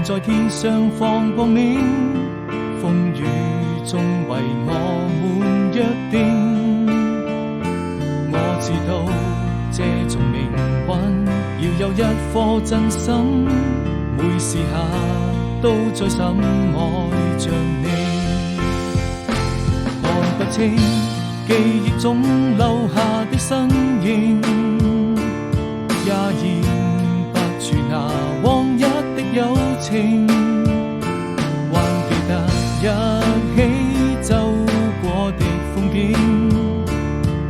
還在天上放光明，風雨中為我們約定。我知道這種命運要有一顆真心，每時刻都在深愛着你。看不清記憶中留下的身影，也認不住那往日的友情，還記得一起走過的風景，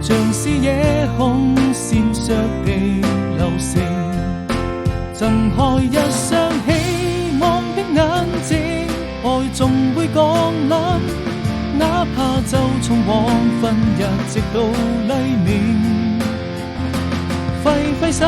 像是夜空閃爍的流星，睜開一雙希望的眼睛，愛總會降臨，哪怕就從黃昏一直到黎明，揮揮手